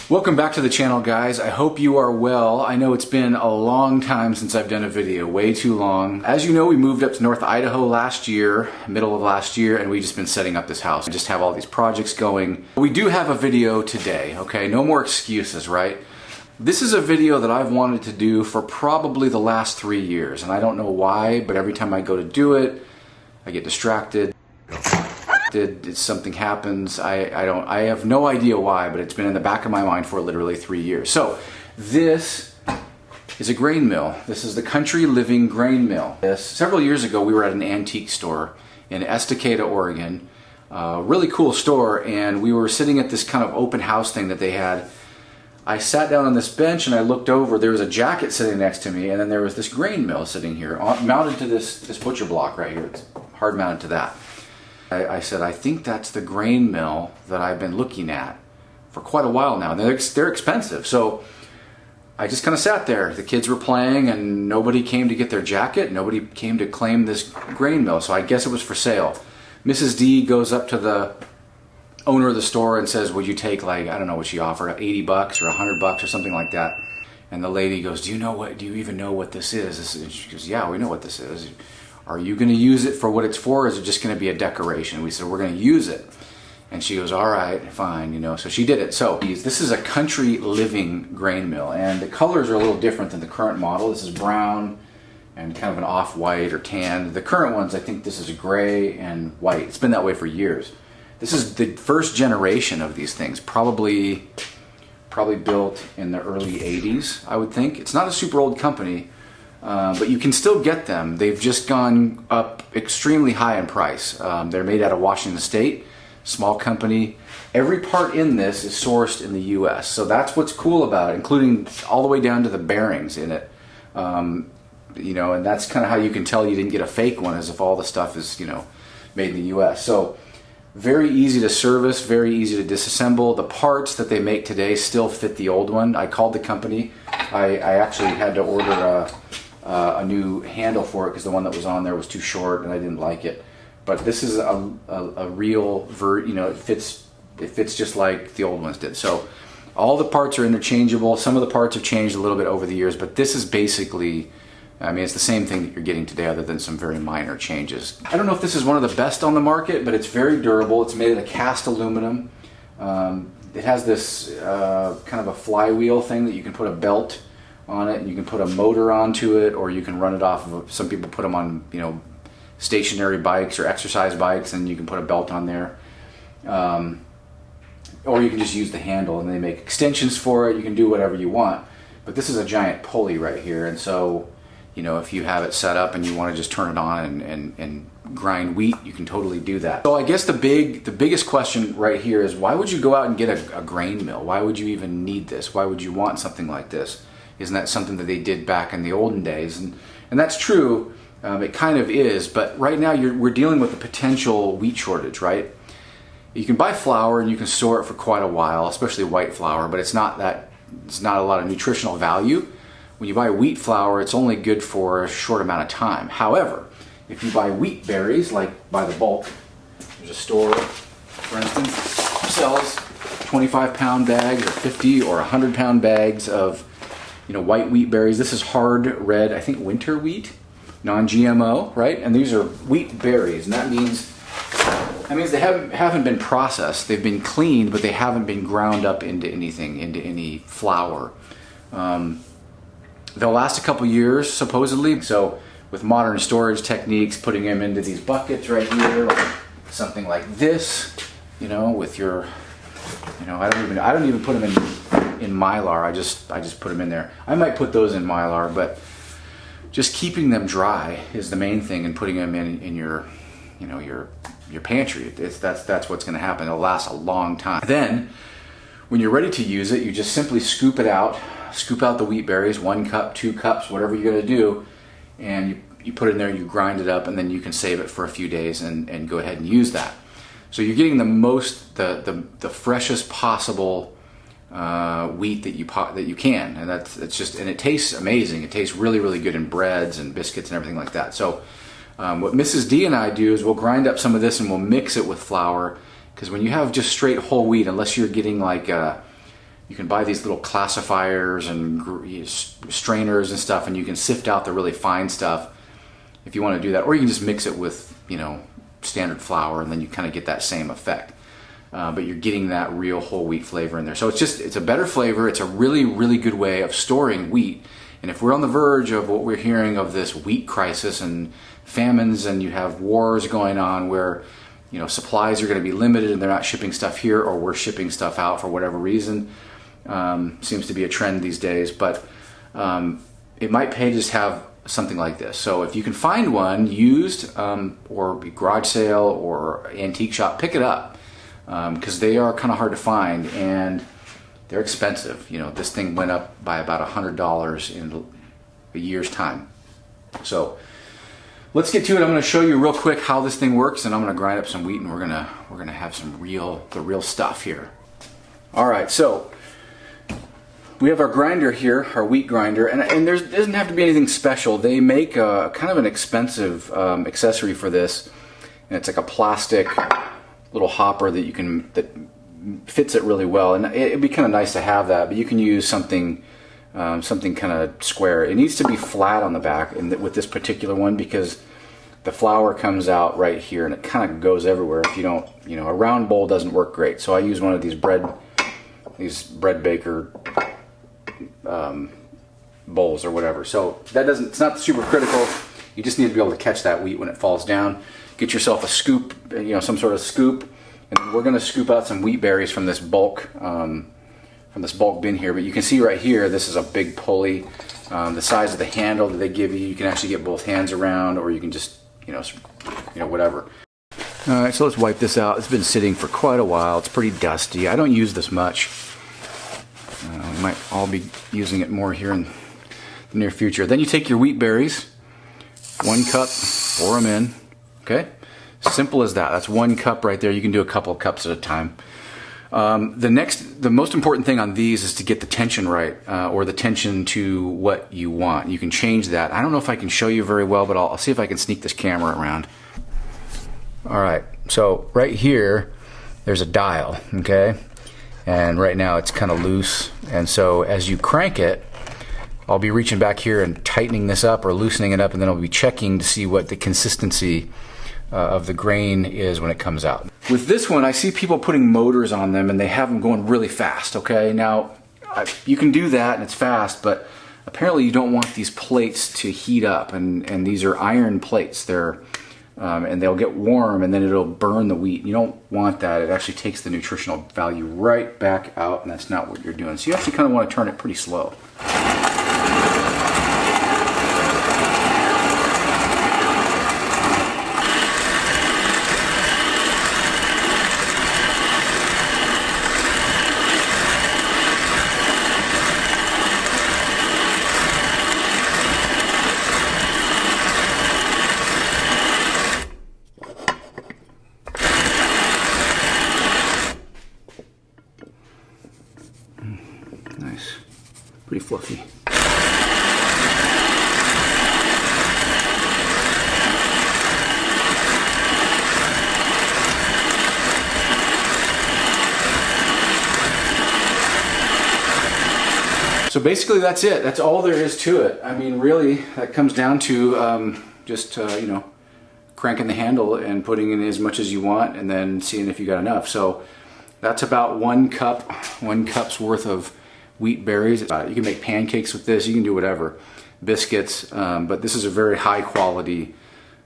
Welcome back to the channel, guys. I hope you are well. I know it's been a long time since I've done a video, way too long. As you know, we moved up to North Idaho last year, middle of last year, and we've just been setting up this house. I just have all these projects going. We do have a video today, okay? No more excuses, right? This is a video that I've wanted to do for probably the last 3 years, and I don't know why, but every time I go to do it, I get distracted. Something happens. I have no idea why, but it's been in the back of my mind for literally 3 years. So this is a grain mill. This is the Country Living Grain Mill. Several years ago, we were at an antique store in Estacada, Oregon. Really cool store, and we were sitting at this kind of open house thing that they had. I sat down on this bench and I looked over. There was a jacket sitting next to me, and then there was this grain mill sitting here, mounted to this butcher block right here. It's hard mounted to that. I said, I think that's the grain mill that I've been looking at for quite a while now. They're expensive. So I just kind of sat there. The kids were playing and nobody came to get their jacket. Nobody came to claim this grain mill. So I guess it was for sale. Mrs. D goes up to the owner of the store and says, would you take, like, I don't know what she offered, 80 bucks or 100 bucks or something like that. And the lady goes, do you even know what this is? And she goes, yeah, we know what this is. Are you going to use it for what it's for, or is it just going to be a decoration? We said, we're going to use it. And she goes, all right, fine, you know. So she did it. So this is a Country Living grain mill, and the colors are a little different than the current model. This is brown and kind of an off-white or tan. The current ones, I think this is gray and white. It's been that way for years. This is the first generation of these things, probably built in the early 80s, I would think. It's not a super old company. But you can still get them. They've just gone up extremely high in price. They're made out of Washington State, small company. Every part in this is sourced in the US. So that's what's cool about it, including all the way down to the bearings in it. You know, and that's kind of how you can tell you didn't get a fake one, as if all the stuff is, you know, made in the US. So very easy to service, very easy to disassemble. The parts that they make today still fit the old one. I called the company. I actually had to order a new handle for it because the one that was on there was too short and I didn't like it. But this is a real, you know, it fits just like the old ones did. So all the parts are interchangeable. Some of the parts have changed a little bit over the years, but this is basically, I mean, it's the same thing that you're getting today other than some very minor changes. I don't know if this is one of the best on the market, but it's very durable. It's made of cast aluminum. It has this kind of a flywheel thing that you can put a belt on it, and you can put a motor onto it, or you can run it off of, some people put them on, you know, stationary bikes or exercise bikes, and you can put a belt on there. Or you can just use the handle, and they make extensions for it. You can do whatever you want. But this is a giant pulley right here, and so, you know, if you have it set up and you want to just turn it on and grind wheat, you can totally do that. So I guess the biggest question right here is, why would you go out and get a grain mill? Why would you even need this? Why would you want something like this? Isn't that something that they did back in the olden days? And that's true, it kind of is, but right now we're dealing with a potential wheat shortage, right? You can buy flour and you can store it for quite a while, especially white flour, but it's not a lot of nutritional value. When you buy wheat flour, it's only good for a short amount of time. However, if you buy wheat berries, like by the bulk, there's a store, for instance, sells 25-pound bags or 50 or 100-pound bags of, you know, white wheat berries. This is hard red, I think winter wheat, non-GMO, right? And these are wheat berries, and that means they haven't been processed. They've been cleaned, but they haven't been ground up into anything, into any flour. They'll last a couple years, supposedly. So with modern storage techniques, putting them into these buckets right here, or something like this, you know, with your, you know, I don't even put them in Mylar. I just put them in there. I might put those in Mylar, but just keeping them dry is the main thing, and putting them in your, you know, your pantry. That's what's going to happen. It'll last a long time. Then, when you're ready to use it, you just simply scoop it out. Scoop out the wheat berries, 1 cup, 2 cups, whatever you're going to do, and you put it in there, you grind it up, and then you can save it for a few days and go ahead and use that. So you're getting the freshest possible wheat that you can, and and it tastes amazing. It tastes really, really good in breads and biscuits and everything like that. So what Mrs. D and I do is we'll grind up some of this and we'll mix it with flour, because when you have just straight whole wheat, unless you're getting like you can buy these little classifiers and strainers and stuff, and you can sift out the really fine stuff if you want to do that, or you can just mix it with, you know, standard flour, and then you kind of get that same effect. But you're getting that real whole wheat flavor in there. So it's a better flavor. It's a really, really good way of storing wheat. And if we're on the verge of what we're hearing of this wheat crisis and famines, and you have wars going on where, you know, supplies are going to be limited and they're not shipping stuff here, or we're shipping stuff out for whatever reason, seems to be a trend these days. But it might pay to just have something like this. So if you can find one used, or garage sale or antique shop, pick it up, because they are kind of hard to find and they're expensive. You know, this thing went up by about $100 in a year's time. So let's get to it. I'm going to show you real quick how this thing works, and I'm going to grind up some wheat, and we're gonna have the real stuff here. All right, so we have our grinder here, our wheat grinder, and there doesn't have to be anything special. They make kind of an expensive accessory for this, and it's like a plastic little hopper that fits it really well, and it'd be kind of nice to have that. But you can use something kind of square. It needs to be flat on the back, and with this particular one, because the flour comes out right here, and it kind of goes everywhere. If you don't, you know, a round bowl doesn't work great. So I use one of these bread baker bowls or whatever. So it's not super critical. You just need to be able to catch that wheat when it falls down. Get yourself a scoop, you know, some sort of scoop, and we're going to scoop out some wheat berries from this bulk bin here. But you can see right here, this is a big pulley. The size of the handle that they give you, you can actually get both hands around, or you can just, you know, whatever. All right, so let's wipe this out. It's been sitting for quite a while. It's pretty dusty. I don't use this much. We might all be using it more here in the near future. Then you take your wheat berries, 1 cup, pour them in. Okay, simple as that. That's 1 cup right there. You can do a couple of cups at a time. The most important thing on these is to get the tension right, or the tension to what you want. You can change that. I don't know if I can show you very well, but I'll see if I can sneak this camera around. All right, so right here, there's a dial, okay? And right now it's kind of loose. And so as you crank it, I'll be reaching back here and tightening this up or loosening it up, and then I'll be checking to see what the consistency of the grain is when it comes out. With this one, I see people putting motors on them, and they have them going really fast, okay? Now, you can do that and it's fast, but apparently you don't want these plates to heat up, and these are iron plates. And they'll get warm, and then it'll burn the wheat. You don't want that. It actually takes the nutritional value right back out, and that's not what you're doing. So you actually kind of want to turn it pretty slow. Nice, pretty fluffy. So basically that's it. That's all there is to it. I mean, really, that comes down to you know, cranking the handle and putting in as much as you want, and then seeing if you got enough. So that's about 1 cup's worth of wheat berries. You can make pancakes with this. You can do whatever, biscuits. But this is a very high quality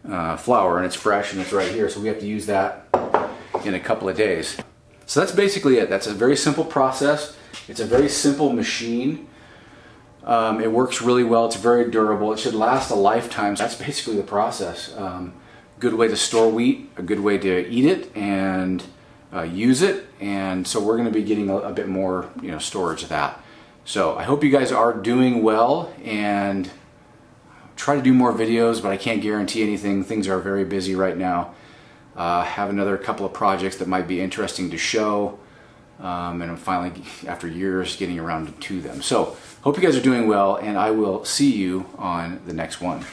flour, and it's fresh, and it's right here. So we have to use that in a couple of days. So that's basically it. That's a very simple process. It's a very simple machine. It works really well. It's very durable. It should last a lifetime. So that's basically the process. Good way to store wheat, a good way to eat it and use it. And so we're going to be getting a bit more, you know, storage of that. So I hope you guys are doing well, and try to do more videos, but I can't guarantee anything. Things are very busy right now. Have another couple of projects that might be interesting to show. And I'm finally, after years, getting around to them. So hope you guys are doing well, and I will see you on the next one.